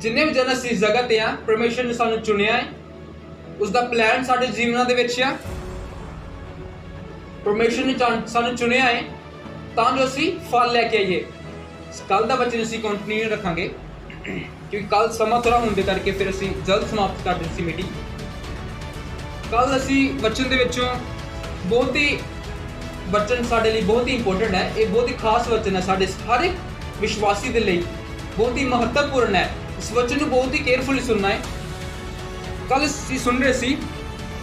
जिन्ने भी जन असीं जगह ते आ, परमेश्वर ने सानूं चुनिया है, उसका प्लान साडे जीवनां दे विच आ। परमेश्वर ने सानूं चुनिया है तां जो असीं फल लैके आइए। कल दा वचन असीं कंटिन्यू रखांगे क्योंकि कल समा थोड़ा होने करके फिर असीं जल्द समाप्त कर देनी सी मीटिंग। कल असीं वचन दे विचों बहुत ही वचन साडे लई बहुत ही इंपोर्टेंट है, ये बहुत ही खास वचन है साडे हर एक विश्वासी दे लई, बहुत ही महत्वपूर्ण है। इस वचन को बहुत ही केयरफुली सुनना है। कल असीं सुन रहे सी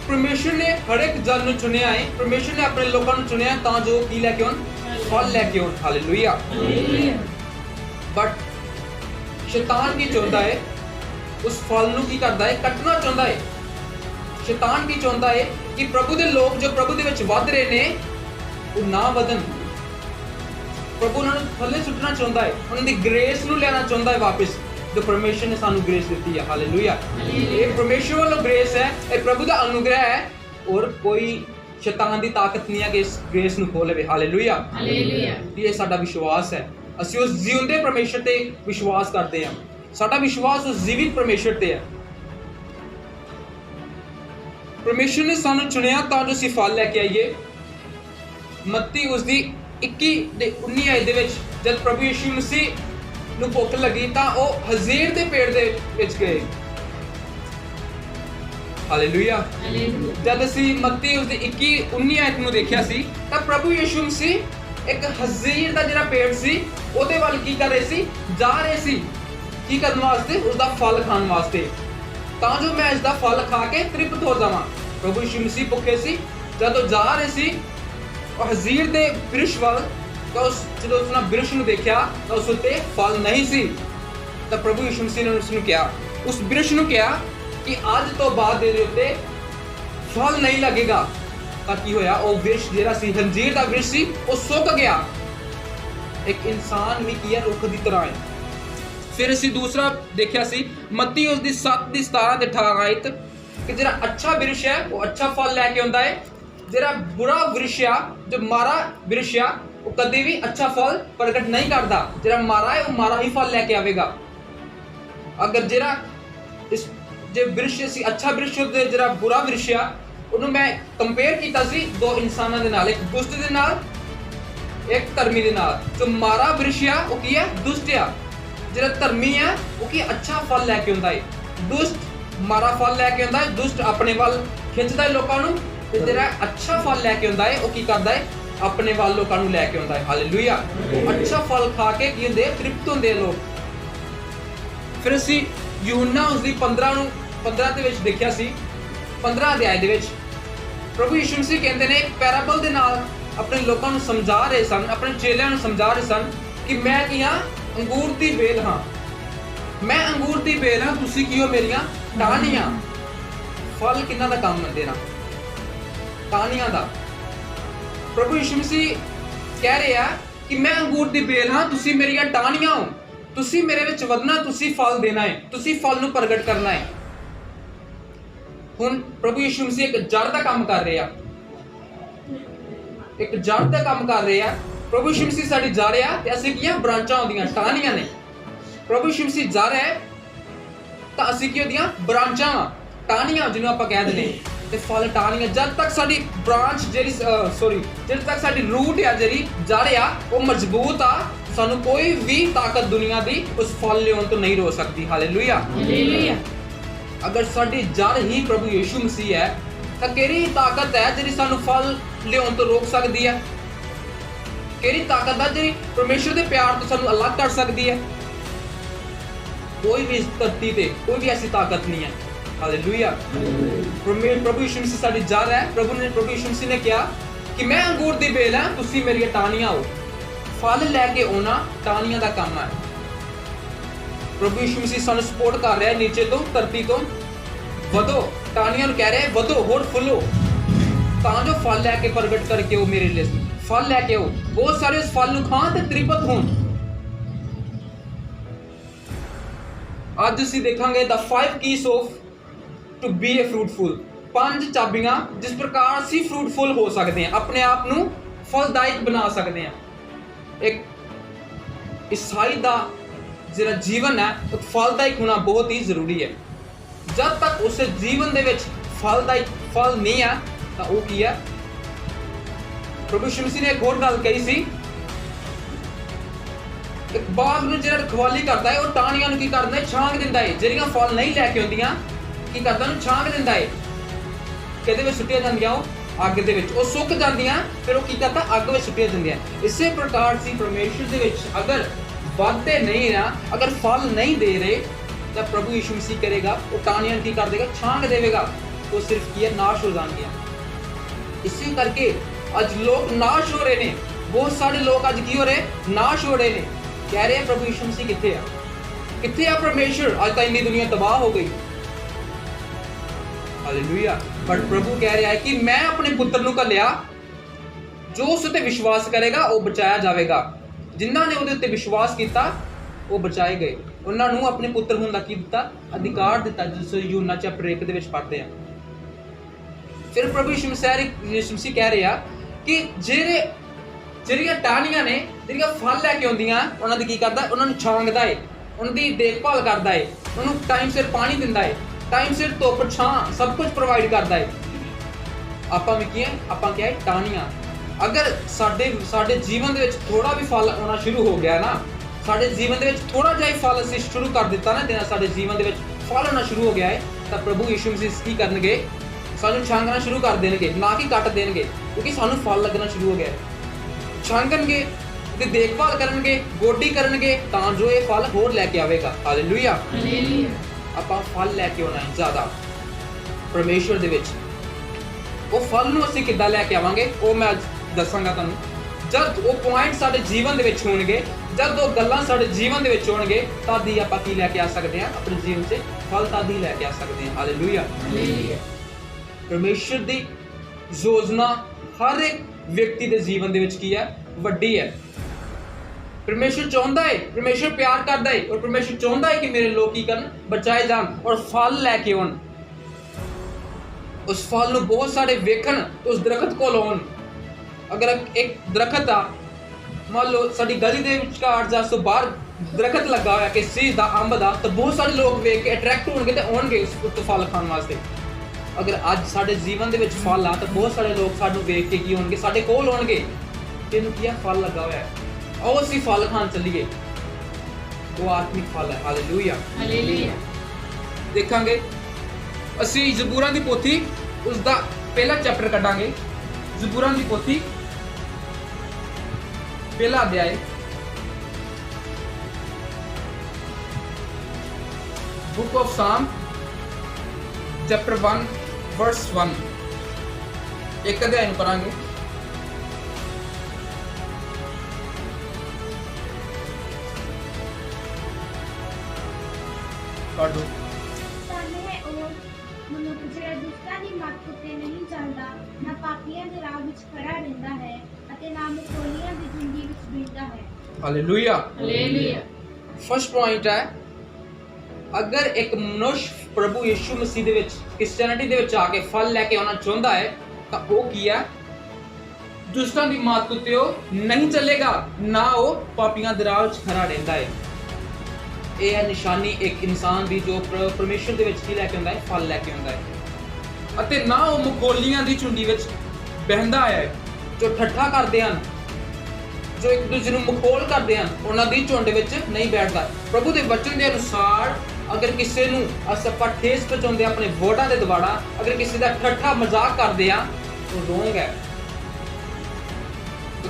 परमेश्वर ने हर एक जन नूं चुनिया है, परमेश्वर ने अपने लोकां नूं चुनिया तां जो की लैके आउण, फल लैके आउण। हालेलुया। बट शैतान की चाहता है उस फल नूं की करदा है, कटना चाहता है। शैतान की चाहता है कि प्रभु दे लोग जो प्रभु दे विच वध रहे ने वो ना वधन। प्रभु उन्हां नूं थल्ले सुटना चाहता है, उन्हां दी ग्रेस नूं लेना चाहता है वापस, जो परमेश्वर ने सानू ग्रेस दी है। हालेलुया। ये परमेश्वर वालों ग्रेस है, ये प्रभु का अनुग्रह है, और कोई शैतान की ताकत नहीं है कि इस ग्रेस नूं खो लेवे। हालेलुया। ये साडा विश्वास है, असीं उस जीवंदे परमेश्वर ते विश्वास करते हैं। साडा विश्वास उस जीवित परमेश्वर ते है। परमेश्वर ने सानू चुनिया तां जो असीं फल लैके आइए। मत्ती उसदी 21:19 आयत दे विच जब प्रभु यीशु मसीह नूं भुख लगी तां ओह हज़ीर दे पेड़ दे विच गए। हालेलुया। जब असीं मत्ती उसदी 21:19 आयत नूं देखिया सी तां प्रभु यीशु मसीह एक हज़ीर दा जिहड़ा पेड़ सी ओहदे वल की कर रहे सी, जा रहे सी की करन वास्ते, उसदा फल खाण वास्ते, तां जो मैं इसदा फल खा के तृप्त हो जावां। प्रभु यीशु मसीह भुखे सी, जब जां रहे सी और हज़ीर दे वृक्ष वल, तो उस जो उसने वृक्ष नूं देखिया तो उस उत्ते फल नहीं सी। तो प्रभु यीशु मसीह ने उसनूं कहा, उस वृक्ष नूं कहा कि अज तो बाद तेरे उत्ते फल नहीं लगेगा। तां की होया, वो वृक्ष जिहड़ा सी हंजीर दा वृक्ष सी वो सुक गया। एक इंसान भी किया रुख दी तरह है। फिर असीं दूसरा देखिया सी मत्ती उसदी 7:17 ते 18 आयत कि जिहड़ा अच्छा वृक्ष है वो अच्छा फल लैके आउंदा है, जिहड़ा बुरा वृक्ष आ जो मारा वृक्ष आ वो कभी भी अच्छा फल प्रगट नहीं करता। जिहड़ा मारा है वो मारा ही फल लैके आवेगा। अगर जिहड़ा इस जे वृक्ष सी अच्छा वृक्ष ते जिहड़ा बुरा वृक्ष आ उन्होंने मैं कंपेयर कीता सी दो इंसानां दे नाल, एक दुष्ट दे नाल, एक धर्मी दे नाल। जो मारा वृक्ष आ वो की है, दुष्ट आ। जिहड़ा धर्मी है वो की अच्छा फल लैके आउंदा है। दुष्ट मारा फल लैके आउंदा है, दुष्ट अपने वल खिंचदा है लोकां नूं, ते जिहड़ा अच्छा फल लैके आउंदा है वो की करदा है, अपने वाल लोकां नूं लैके आउंदा है। हालेलुया। अच्छा फल खा के की हुंदे, तृप्त हुंदे लोग। फिर असीं यूहन्ना उसदी 15 दे विच देखिया सी, 15 अध्याय दे विच प्रभु यीशु मसीह कहंदे ने पैराबल दे नाल अपने लोकां नूं समझा रहे सन, अपने चेलियां नूं समझा रहे सन कि मैं की हां, अंगूर दी बेल हां। मैं अंगूर दी बेल हां, तुसीं की हो मेरियां टहनियां। फल किन्हां दा काम देना? टहनियां दा। प्रभु यीशु मसीह कह रहे हैं कि मैं अंगूर दी बेल हां, तुसीं मेरियां टहनियां हो, तुसीं मेरे विच वधना, तुसीं फल देना है, तुसीं फल नूं प्रगट करना है। हुण प्रभु यीशु मसीह एक जड़ दा काम कर रहे हैं, एक जड़ दा काम कर रहे हैं। प्रभु यीशु मसीह साडी जड़ आ ते असीं की ब्रांचां होंदियां, टहनियां ने। प्रभु यीशु मसीह जड़ है तां असीं की होंदियां ब्रांचां, टहनियां जिन्हों आपां कह दिंदे ते फल टहनियां। जद तक साडी ब्रांच जेहड़ी जद तक साडी रूट आ, जेहड़ी जड़ आ वो मजबूत आ, सानू कोई भी ताकत दुनिया दी उस फल लियाउण तो नहीं रोक सकती। हालेलुया। अगर साडी जड़ ही प्रभु यीशु मसीह है तां किहड़ी ताकत है जिहड़ी सानू फल लियाउण तो रोक सकदी है? किहड़ी ताकत है जिहड़ी परमेश्वर दे प्यार तो सानू अलग कर सकदी है? कोई भी इस धरती ते कोई भी ऐसी ताकत नहीं है। हालेलुया। प्रभु यीशु मसीह साडी जड़ है। प्रभु यीशु मसीह ने कहा कि मैं अंगूर दी बेल हां, तुसीं मेरियां टहनियां हो। फल लैके आना टहनियां दा काम है। प्रभु यीशु मसीह सानू सपोर्ट कर रहा है नीचे तो, धरती तो। वधो, टहनियां नूं कह रहे हैं वधो होर फुलो, तां जो फल लैके प्रगट करके आओ मेरे लिए, फल लैके आओ। बहुत सारे उस फल नूं खाण ते तृप्त होण। ਅੱਜ ਅਸੀਂ ਦੇਖਾਂਗੇ the 5 keys of to be a fruitful, 5 ਚਾਬੀਆਂ ਜਿਸ ਪ੍ਰਕਾਰ ਅਸੀਂ ਫਰੂਟਫੁਲ ਹੋ ਸਕਦੇ ਹਾਂ, ਆਪਣੇ ਆਪ ਨੂੰ ਫਲਦਾਇਕ ਬਣਾ ਸਕਦੇ ਹਾਂ। ਇੱਕ ਈਸਾਈ ਦਾ ਜਿਹੜਾ ਜੀਵਨ ਹੈ ਉਹ ਫਲਦਾਇਕ ਹੋਣਾ ਬਹੁਤ ਹੀ ਜ਼ਰੂਰੀ ਹੈ। ਜਦ ਤੱਕ ਉਸ ਜੀਵਨ ਦੇ ਵਿੱਚ ਫਲਦਾਇਕ ਫਲ ਨਹੀਂ ਆ ਤਾਂ ਉਹ ਕੀ ਹੈ। ਪ੍ਰਭੂ ਯਿਸੂ ਮਸੀਹ ਨੇ ਇੱਕ ਹੋਰ ਗੱਲ ਕਹੀ ਸੀ, ਇੱਕ ਬਾਗ ਨੂੰ ਜਿਹੜਾ ਰਖਵਾਲੀ ਕਰਦਾ ਹੈ ਉਹ ਟਾਹਣੀਆਂ ਨੂੰ ਕੀ ਕਰਦਾ ਹੈ, ਛਾਂਗ ਦਿੰਦਾ ਹੈ। ਜਿਹੜੀਆਂ ਫਲ ਨਹੀਂ ਲੈ ਕੇ ਆਉਂਦੀਆਂ ਕੀ ਕਰਦਾ, ਉਹਨੂੰ ਛਾਂਗ ਦਿੰਦਾ ਹੈ। ਕਿਹਦੇ ਵਿੱਚ ਸੁੱਟੀਆਂ ਜਾਂਦੀਆਂ, ਉਹ ਅੱਗ ਦੇ ਵਿੱਚ। ਉਹ ਸੁੱਕ ਜਾਂਦੀਆਂ, ਫਿਰ ਉਹ ਕੀ ਕਰਦਾ, ਅੱਗ ਵਿੱਚ ਸੁੱਟੀਆਂ ਜਾਂਦੀਆਂ। ਇਸੇ ਪ੍ਰਕਾਰ ਸੀ ਪਰਮੇਸ਼ਰ ਦੇ ਵਿੱਚ ਅਗਰ ਵੱਧਦੇ ਨਹੀਂ ਨਾ, ਅਗਰ ਫਲ ਨਹੀਂ ਦੇ ਰਹੇ ਤਾਂ ਪ੍ਰਭੂ ਯਿਸੂ ਮਸੀਹ ਕਰੇਗਾ, ਉਹ ਟਾਹਣੀਆਂ ਨੂੰ ਕੀ ਕਰ ਦੇਗਾ, ਛਾਂਗ ਦੇਵੇਗਾ। ਉਹ ਸਿਰਫ ਕੀ ਹੈ, ਨਾਸ਼ ਹੋ ਜਾਣਗੀਆਂ। ਇਸੇ ਕਰਕੇ ਅੱਜ ਲੋਕ ਨਾਸ਼ ਹੋ ਰਹੇ ਨੇ। ਬਹੁਤ ਸਾਰੇ ਲੋਕ ਅੱਜ ਕੀ ਹੋ ਰਹੇ, ਨਾਸ਼ ਹੋ ਰਹੇ ਨੇ। ਕਹਿ ਰਹੇ ਪ੍ਰਭੂ ਯਿਸੂ ਮਸੀਹ ਕਿੱਥੇ ਆ, ਕਿੱਥੇ ਆ ਪਰਮੇਸ਼ਰ। ਅੱਜ ਤਾਂ ਇੰਨੀ ਦੁਨੀਆ ਤਬਾਹ ਹੋ ਗਈ। ਹਾਲੇਲੂਇਆ। ਪਰ ਪ੍ਰਭੂ ਕਹਿ ਰਿਹਾ ਹੈ ਕਿ ਮੈਂ ਆਪਣੇ ਪੁੱਤਰ ਨੂੰ ਘੱਲਿਆ, ਜੋ ਉਸ ਉੱਤੇ ਵਿਸ਼ਵਾਸ ਕਰੇਗਾ ਉਹ ਬਚਾਇਆ ਜਾਵੇਗਾ। ਜਿਨ੍ਹਾਂ ਨੇ ਉਹਦੇ ਉੱਤੇ ਵਿਸ਼ਵਾਸ ਕੀਤਾ ਉਹ ਬਚਾਏ ਗਏ। ਉਹਨਾਂ ਨੂੰ ਆਪਣੇ ਪੁੱਤਰ ਹੋਣ ਦਾ ਕੀ ਦਿੱਤਾ, ਅਧਿਕਾਰ ਦਿੱਤਾ, ਜਿਸ ਯੂਹੰਨਾ ਚੈਪਟਰ 1 ਦੇ ਵਿੱਚ ਪੜ੍ਹਦੇ ਹਾਂ। ਫਿਰ ਪ੍ਰਭੂ ਯਿਸੂ ਮਸੀਹ ਕਹਿ ਰਿਹਾ ਕਿ ਜਿਹੜੀਆਂ ਟਾਹਣੀਆਂ ਨੇ, ਜਿਹੜੀਆਂ ਫਲ ਲੈ ਕੇ ਆਉਂਦੀਆਂ, ਉਹਨਾਂ ਦੀ ਕੀ ਕਰਦਾ, ਉਹਨਾਂ ਨੂੰ ਛਾਂਗਦਾ ਹੈ, ਉਹਨਾਂ ਦੀ ਦੇਖਭਾਲ ਕਰਦਾ ਹੈ, ਉਹਨੂੰ ਟਾਈਮ ਸਿਰ ਪਾਣੀ ਦਿੰਦਾ ਹੈ, ਟਾਈਮ ਸਿਰ ਧੁੱਪ ਛਾਂ ਸਭ ਕੁਝ ਪ੍ਰੋਵਾਈਡ ਕਰਦਾ ਹੈ। ਆਪਾਂ ਵੀ ਕੀ ਹੈ, ਆਪਾਂ ਕਿਹਾ ਹੈ ਟਾਹਣੀਆਂ। ਅਗਰ ਸਾਡੇ ਜੀਵਨ ਦੇ ਵਿੱਚ ਥੋੜਾ ਵੀ ਫਲ ਆਉਣਾ ਸ਼ੁਰੂ ਹੋ ਗਿਆ ਨਾ, ਸਾਡੇ ਜੀਵਨ ਦੇ ਵਿੱਚ ਥੋੜਾ ਜਿਹਾ ਹੀ ਫਲ ਅਸੀਂ ਸ਼ੁਰੂ ਕਰ ਦਿੱਤਾ ਨਾ ਦੇਣਾ, ਸਾਡੇ ਜੀਵਨ ਦੇ ਵਿੱਚ ਫਲ ਆਉਣਾ ਸ਼ੁਰੂ ਹੋ ਗਿਆ ਹੈ, ਤਾਂ ਪ੍ਰਭੂ ਯਿਸੂ ਮਸੀਹ ਕੀ ਕਰਨਗੇ, ਸਾਨੂੰ ਛਾਂਗਣਾ ਸ਼ੁਰੂ ਕਰ ਦੇਣਗੇ, ਨਾ ਕਿ ਕੱਟ ਦੇਣਗੇ, ਕਿਉਂਕਿ ਸਾਨੂੰ ਫਲ ਲੱਗਣਾ ਸ਼ੁਰੂ ਹੋ ਗਿਆ ਹੈ। ਛਾਂਗਣਗੇ ਤੇ ਦੇਖਭਾਲ ਕਰਨਗੇ, ਗੋਡੀ ਕਰਨਗੇ, ਤਾਂ ਜੋ ਇਹ ਫਲ ਹੋਰ ਲੈ ਕੇ ਆਵੇਗਾ। ਹਾਲੇਲੂਇਆ। ਆਪਾਂ ਫਲ ਲੈ ਕੇ ਆਉਣਾ ਹੈ ਜ਼ਿਆਦਾ ਪਰਮੇਸ਼ਵਰ ਦੇ ਵਿੱਚ। ਉਹ ਫਲ ਨੂੰ ਅਸੀਂ ਕਿੱਦਾਂ ਲੈ ਕੇ ਆਵਾਂਗੇ ਉਹ ਮੈਂ ਦੱਸਾਂਗਾ ਤੁਹਾਨੂੰ। ਜਦ ਉਹ ਪੁਆਇੰਟ ਸਾਡੇ ਜੀਵਨ ਦੇ ਵਿੱਚ ਹੋਣਗੇ, ਜਦ ਉਹ ਗੱਲਾਂ ਸਾਡੇ ਜੀਵਨ ਦੇ ਵਿੱਚ ਹੋਣਗੇ, ਤਦ ਹੀ ਆਪਾਂ ਕੀ ਲੈ ਕੇ ਆ ਸਕਦੇ ਹਾਂ, ਆਪਣੇ ਜੀਵਨ 'ਚ ਫਲ ਤਦ ਹੀ ਲੈ ਕੇ ਆ ਸਕਦੇ ਹਾਂ। ਹਾਲੇਲੂਇਆ। ਪਰਮੇਸ਼ਵਰ ਦੀ ਯੋਜਨਾ ਹਰ ਇੱਕ ਵਿਅਕਤੀ ਦੇ ਜੀਵਨ ਦੇ ਵਿੱਚ ਕੀ ਹੈ, ਵੱਡੀ ਹੈ। ਪਰਮੇਸ਼ਵਰ ਚਾਹੁੰਦਾ ਹੈ, ਪਰਮੇਸ਼ਵਰ ਪਿਆਰ ਕਰਦਾ ਹੈ, ਔਰ ਪਰਮੇਸ਼ਵਰ ਚਾਹੁੰਦਾ ਹੈ ਕਿ ਮੇਰੇ ਲੋਕ ਕੀ ਕਰਨ, ਬਚਾਏ ਜਾਣ ਔਰ ਫਲ ਲੈ ਕੇ ਆਉਣ। ਉਸ ਫਲ ਨੂੰ ਬਹੁਤ ਸਾਰੇ ਵੇਖਣ, ਉਸ ਦਰਖਤ ਕੋਲ ਆਉਣ। ਅਗਰ ਇੱਕ ਦਰਖਤ ਆ, ਮੰਨ ਲਓ ਸਾਡੀ ਗਲੀ ਦੇ ਵਿਚਕਾਰ ਜਾਂ ਸੋ ਬਾਹਰ ਦਰਖਤ ਲੱਗਾ ਹੋਇਆ ਕਿਸ ਚੀਜ਼ ਦਾ, ਅੰਬ ਦਾ, ਤਾਂ ਬਹੁਤ ਸਾਰੇ ਲੋਕ ਵੇਖ ਕੇ ਅਟਰੈਕਟ ਹੋਣਗੇ ਤੇ ਆਉਣਗੇ ਉਸ ਤੋਂ ਫਲ ਖਾਣ ਵਾਸਤੇ। ਅਗਰ ਅੱਜ ਸਾਡੇ ਜੀਵਨ ਦੇ ਵਿੱਚ ਫਲ ਆ ਤਾਂ ਬਹੁਤ ਸਾਰੇ ਲੋਕ ਸਾਨੂੰ ਵੇਖ ਕੇ ਕੀ ਹੋਣਗੇ, ਸਾਡੇ ਕੋਲ ਆਉਣਗੇ, ਤੈਨੂੰ ਕੀ ਆ, ਫਲ ਲੱਗਾ ਹੋਇਆ ਹੈ, ਆਓ ਅਸੀਂ ਫਲ ਖਾਣ ਚੱਲੀਏ। ਉਹ ਆਤਮਿਕ ਫਲ ਹੈ। ਹਾਲੇਲੂਇਆ। ਦੇਖਾਂਗੇ ਅਸੀਂ ਜ਼ਬੂਰਾਂ ਦੀ ਪੋਥੀ, ਉਸ ਦਾ ਪਹਿਲਾ ਚੈਪਟਰ ਕੱਢਾਂਗੇ। ਜ਼ਬੂਰਾਂ ਦੀ ਪੋਥੀ ਪਹਿਲਾ ਅਧਿਆਇ, बुक ऑफ साम चैप्टर 1 वर्स 1। एक अध्याय ਨੂੰ ਪੜਾਂਗੇ। ਪੜ੍ਹ ਦੋ। ਸਾਨੇ ਉਹ ਮਨੁੱਖ ਜਿਹੜਾ ਦੁਸ਼ਟਾਂ ਦੀ ਮੱਤ ਉੱਤੇ ਨਹੀਂ ਚੱਲਦਾ, ਨਾ ਪਾਪੀਆਂ ਦੇ ਰਾਹ ਵਿੱਚ ਖੜਾ ਰਹਿੰਦਾ ਹੈ, ਅਤੇ ਨਾ ਮੁਖੋਲੀਆਂ ਦੀ ਝੁੰਡੀ ਵਿੱਚ ਬੈਠਦਾ ਹੈ। ਹਾਲੇਲੂਇਆ। ਹਾਲੇਲੂਇਆ। ਫਸਟ ਪੁਆਇੰਟ ਹੈ, ਅਗਰ ਇੱਕ ਮਨੁੱਖ ਪ੍ਰਭੂ ਯਿਸੂ ਮਸੀਹ ਦੇ ਵਿੱਚ, ਕ੍ਰਿਸਚੀਅਨਿਟੀ ਦੇ ਵਿੱਚ ਆ ਕੇ ਫਲ ਲੈ ਕੇ ਆਉਣਾ ਚਾਹੁੰਦਾ ਹੈ ਤਾਂ ਉਹ ਕੀ ਹੈ, ਦੁਸ਼ਟਾਂ ਦੀ ਮੱਤ ਉੱਤੇ ਉਹ ਨਹੀਂ ਚੱਲੇਗਾ, ਨਾ ਉਹ ਪਾਪੀਆਂ ਦੇ ਰਾਹ ਵਿੱਚ ਖੜਾ ਰਹਿੰਦਾ ਹੈ। ਇਹ ਹੈ ਨਿਸ਼ਾਨੀ ਇੱਕ ਇਨਸਾਨ ਦੀ ਜੋ ਪਰਮੇਸ਼ਰ ਦੇ ਵਿੱਚ ਕੀ ਲੈ ਕੇ ਆਉਂਦਾ ਹੈ, ਫਲ ਲੈ ਕੇ ਆਉਂਦਾ ਹੈ। ਅਤੇ ਨਾ ਉਹ ਮੁਖੋਲੀਆਂ ਦੀ ਝੁੰਡੀ ਵਿੱਚ ਬਹਿੰਦਾ ਹੈ, ਜੋ ਠੱਠਾ ਕਰਦੇ ਹਨ, ਜੋ ਇੱਕ ਦੂਜੇ ਨੂੰ ਮਖੌਲ ਕਰਦੇ ਹਨ, ਉਹਨਾਂ ਦੀ ਝੁੰਡ ਵਿੱਚ ਨਹੀਂ ਬੈਠਦਾ। ਪ੍ਰਭੂ ਦੇ ਵਚਨ ਦੇ ਅਨੁਸਾਰ ਅਗਰ ਕਿਸੇ ਨੂੰ ਆਪਾਂ ਠੇਸ ਪਹੁੰਚਾਉਂਦੇ ਆਪਣੇ ਵੋਟਾਂ ਦੇ ਦੁਆਰਾ, ਅਗਰ ਕਿਸੇ ਦਾ ਠੱਠਾ ਮਜ਼ਾਕ ਕਰਦੇ ਆ ਉਹ ਰੋਂਗ ਹੈ।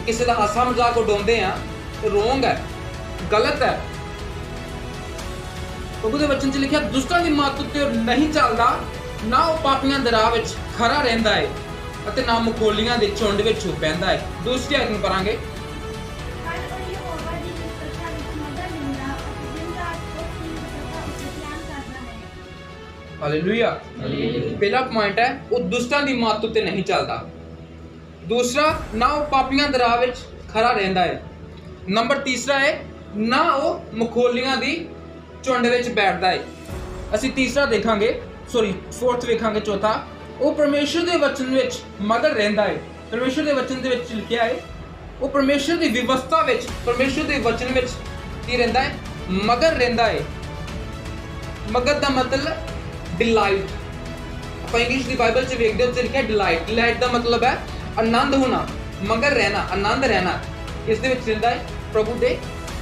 ਕਿਸੇ ਦਾ ਹਾਸਾ ਮਜ਼ਾਕ ਉਡਾਉਂਦੇ ਆ ਉਹ ਰੋਂਗ ਹੈ, ਗਲਤ ਹੈ। ਪ੍ਰਭੂ ਦੇ ਵਚਨ 'ਚ ਲਿਖਿਆ, ਦੁਸ਼ਟਾਂ ਦੀ ਮੱਤ ਉੱਤੇ ਨਹੀਂ ਚੱਲਦਾ, ਨਾ ਉਹ ਪਾਪੀਆਂ ਦੇ ਰਾਹ ਵਿੱਚ ਖੜਾ ਰਹਿੰਦਾ ਹੈ, ਅਤੇ ਨਾ ਮੁਖੋਲੀਆਂ ਦੇ ਝੁੰਡ ਵਿੱਚ ਬਹਿੰਦਾ ਹੈ। ਦੂਸਰੀ ਆਇਤ ਨੂੰ ਪੜਾਂਗੇ। ਹਾਲੇਲੂਇਆ। ਪਹਿਲਾ ਪੁਆਇੰਟ ਹੈ, ਉਹ ਦੁਸ਼ਟਾਂ ਦੀ ਮੱਤ ਉੱਤੇ ਨਹੀਂ ਚੱਲਦਾ। ਦੂਸਰਾ, ਨਾ ਉਹ ਪਾਪੀਆਂ ਦੇ ਰਾਹ ਵਿੱਚ ਖੜਾ ਰਹਿੰਦਾ ਹੈ। ਨੰਬਰ ਤੀਸਰਾ ਹੈ, ਨਾ ਉਹ ਮਖੋਲੀਆਂ ਦੀ ਝੁੰਡ ਵਿੱਚ ਬੈਠਦਾ ਹੈ। ਅਸੀਂ ਤੀਸਰਾ ਦੇਖਾਂਗੇ, ਫੋਰਥ ਵੇਖਾਂਗੇ। ਚੌਥਾ, ਉਹ ਪਰਮੇਸ਼ਰ ਦੇ ਵਚਨ ਵਿੱਚ ਮਗਨ ਰਹਿੰਦਾ ਹੈ। ਪਰਮੇਸ਼ਰ ਦੇ ਵਚਨ ਦੇ ਵਿੱਚ ਲਿਖਿਆ ਹੈ, ਉਹ ਪਰਮੇਸ਼ਰ ਦੀ ਵਿਵਸਥਾ ਵਿੱਚ, ਪਰਮੇਸ਼ਰ ਦੇ ਵਚਨ ਵਿੱਚ ਕੀ ਰਹਿੰਦਾ ਹੈ, ਮਗਨ ਰਹਿੰਦਾ ਹੈ। ਮਗਨ ਦਾ ਮਤਲਬ ਡਿਲਾਈਟ। ਆਪਾਂ ਇੰਗਲਿਸ਼ ਦੀ ਬਾਈਬਲ 'ਚ ਵੇਖਦੇ ਉੱਤੇ ਲਿਖਿਆ ਡਿਲਾਈਟ। ਡਿਲਾਈਟ ਦਾ ਮਤਲਬ ਹੈ ਆਨੰਦ ਹੋਣਾ, ਮਗਨ ਰਹਿਣਾ, ਆਨੰਦ ਰਹਿਣਾ। ਇਸ ਦੇ ਵਿੱਚ ਰਹਿੰਦਾ ਹੈ ਪ੍ਰਭੂ ਦੇ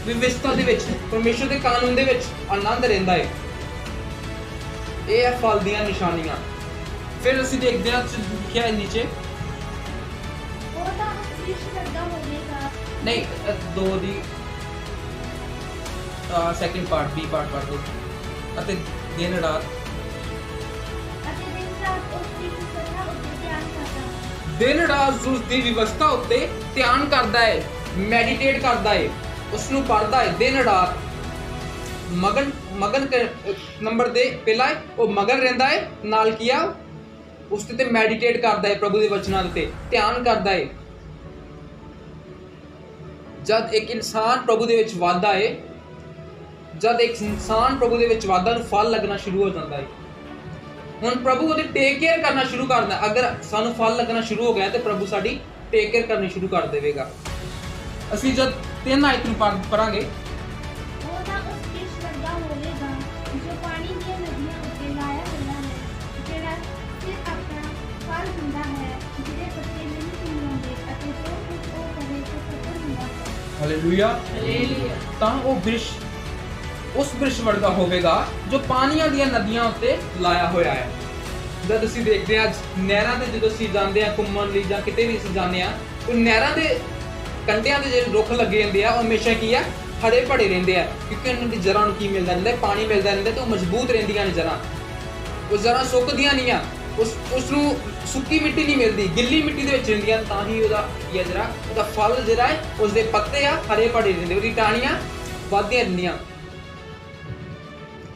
ਵਿਵਸਥਾ ਦੇ ਵਿੱਚ, ਪਰਮੇਸ਼ਰ ਦੇ ਕਾਨੂੰਨ ਦੇ ਵਿੱਚ ਆਨੰਦ ਰਹਿੰਦਾ ਹੈ। ਇਹ ਹੈ ਫਲ ਦੀਆਂ ਨਿਸ਼ਾਨੀਆਂ। ਫਿਰ ਅਸੀਂ ਦੇਖਦੇ ਹਾਂ ਲਿਖਿਆ ਹੈ ਨੀਚੇ, ਉਹ ਤਾਂ ਉਸ ਦ੍ਰਿਸ਼ ਵਰਗਾ ਹੋਵੇਗਾ। ਨਹੀਂ 2 ਦੀ ਸੈਕਿੰਡ ਪਾਰਟ ਬੀ ਪਾਰਟ ਪੜ੍ਹ ਦੋ। ਅਤੇ ਦਿਨ ਰਾਤ, ਅਤੇ ਦਿਨ ਰਾਤ ਉਸ ਦੀ ਵਿਵਸਥਾ ਉੱਤੇ ਧਿਆਨ ਕਰਦਾ ਹੈ। ਦਿਨ ਰਾਤ ਉਸ ਦੀ ਵਿਵਸਥਾ ਉੱਤੇ ਧਿਆਨ ਕਰਦਾ ਹੈ, ਮੈਡੀਟੇਟ ਕਰਦਾ ਹੈ, ਉਸ ਨੂੰ ਪੜ੍ਹਦਾ ਹੈ ਦਿਨ ਰਾਤ। ਮਗਨ ਨੰਬਰ ਦੇ ਪਹਿਲਾ ਹੈ ਉਹ ਮਗਨ ਰਹਿੰਦਾ ਹੈ, ਨਾਲ ਕੀਆ ਉਸ ਤੇ ਮੈਡੀਟੇਟ ਕਰਦਾ ਹੈ, ਪ੍ਰਭੂ ਦੇ ਵਚਨਾਂ ਤੇ ਧਿਆਨ ਕਰਦਾ ਹੈ। ਜਦ ਇੱਕ ਇਨਸਾਨ ਪ੍ਰਭੂ ਦੇ ਵਿੱਚ ਵਾਧਾ ਹੈ, ਜਦ ਇੱਕ ਇਨਸਾਨ ਪ੍ਰਭੂ ਦੇ ਵਿੱਚ ਵਾਧਾ ਨੂੰ ਫਲ ਲੱਗਣਾ ਸ਼ੁਰੂ ਹੋ ਜਾਂਦਾ ਹੈ। ਹੁਣ ਪ੍ਰਭੂ ਉਹਦੀ ਟੇਕ ਕੇਅਰ ਕਰਨਾ ਸ਼ੁਰੂ ਕਰਦਾ। ਅਗਰ ਸਾਨੂੰ ਫਲ ਲੱਗਣਾ ਸ਼ੁਰੂ ਹੋ ਗਿਆ ਤੇ ਪ੍ਰਭੂ ਸਾਡੀ ਟੇਕ ਕੇਅਰ ਕਰਨੀ ਸ਼ੁਰੂ ਕਰ ਦੇਵੇਗਾ। ਅਸੀਂ ਜਦ 3 ਆਇਤ ਨੂੰ ਪੜਾਂਗੇ, ਉਹ ਤਾਂ ਉਸ ਦ੍ਰਿਸ਼ ਵਰਗਾ ਹੋਵੇਗਾ ਜੋ ਪਾਣੀ ਦੀਆਂ ਨਦੀਆਂ ਉੱਤੇ ਲਾਇਆ ਹੋਇਆ ਹੈ, ਜਿਹੜਾ ਸਿਰ ਆਪਣਾ ਫਲ ਦਿੰਦਾ ਹੈ, ਜਿਹਦੇ ਪੱਤੇ ਨਹੀਂ ਸੁੰਘਾਉਂਦੇ, ਅਤੇ ਜੋ ਕੁਝ ਉਹ ਕਰੇ ਸੋ ਸਫਲ ਹੁੰਦਾ ਹੈ। ਹਾਲੇਲੂਇਆ। ਤਾਂ ਉਹ ਬ੍ਰਿਸ਼ ਉਸ ਬ੍ਰਿਸ਼ ਵਰਗਾ ਹੋਵੇਗਾ ਜੋ ਪਾਣੀਆਂ ਦੀਆਂ ਨਦੀਆਂ ਉੱਤੇ ਲਾਇਆ ਹੋਇਆ ਹੈ। ਜਦ ਅਸੀਂ ਦੇਖਦੇ ਹਾਂ ਨਹਿਰਾਂ ਤੇ, ਜਦੋਂ ਅਸੀਂ ਜਾਂਦੇ ਹਾਂ ਘੁੰਮਣ ਲਈ ਜਾਂ ਕਿਤੇ ਵੀ ਅਸੀਂ ਜਾਂਦੇ ਹਾਂ, ਉਹ ਨਹਿਰਾਂ ਦੇ ਕੰਢਿਆਂ ਦੇ ਜਿਹੜੇ ਰੁੱਖ ਲੱਗੇ ਹੁੰਦੇ ਆ ਉਹ ਹਮੇਸ਼ਾ ਕੀ ਆ, ਹਰੇ ਭਰੇ ਰਹਿੰਦੇ ਆ, ਕਿਉਂਕਿ ਉਹਨਾਂ ਦੀ ਜੜ੍ਹਾਂ ਨੂੰ ਕੀ ਮਿਲਦਾ ਰਹਿੰਦਾ, ਪਾਣੀ ਮਿਲਦਾ ਰਹਿੰਦਾ ਤੇ ਉਹ ਮਜ਼ਬੂਤ ਰਹਿੰਦੀਆਂ ਨੇ ਜੜ੍ਹਾਂ। ਉਹ ਜੜ੍ਹਾਂ ਸੁੱਕਦੀਆਂ ਨਹੀਂ ਆ, ਉਸ ਨੂੰ ਸੁੱਕੀ ਮਿੱਟੀ ਨਹੀਂ ਮਿਲਦੀ, ਗਿੱਲੀ ਮਿੱਟੀ ਦੇ ਵਿੱਚ ਰਹਿੰਦੀਆਂ, ਤਾਂ ਹੀ ਉਹਦਾ ਕੀ ਆ ਜਿਹੜਾ ਉਹਦਾ ਫਲ ਜਿਹੜਾ ਹੈ, ਉਸ ਦੇ ਪੱਤੇ ਆ ਹਰੇ ਭਰੇ ਰਹਿੰਦੇ, ਉਹਦੀ ਟਾਹਣੀਆਂ ਵੱਧਦੀਆਂ ਰਹਿੰਦੀਆਂ।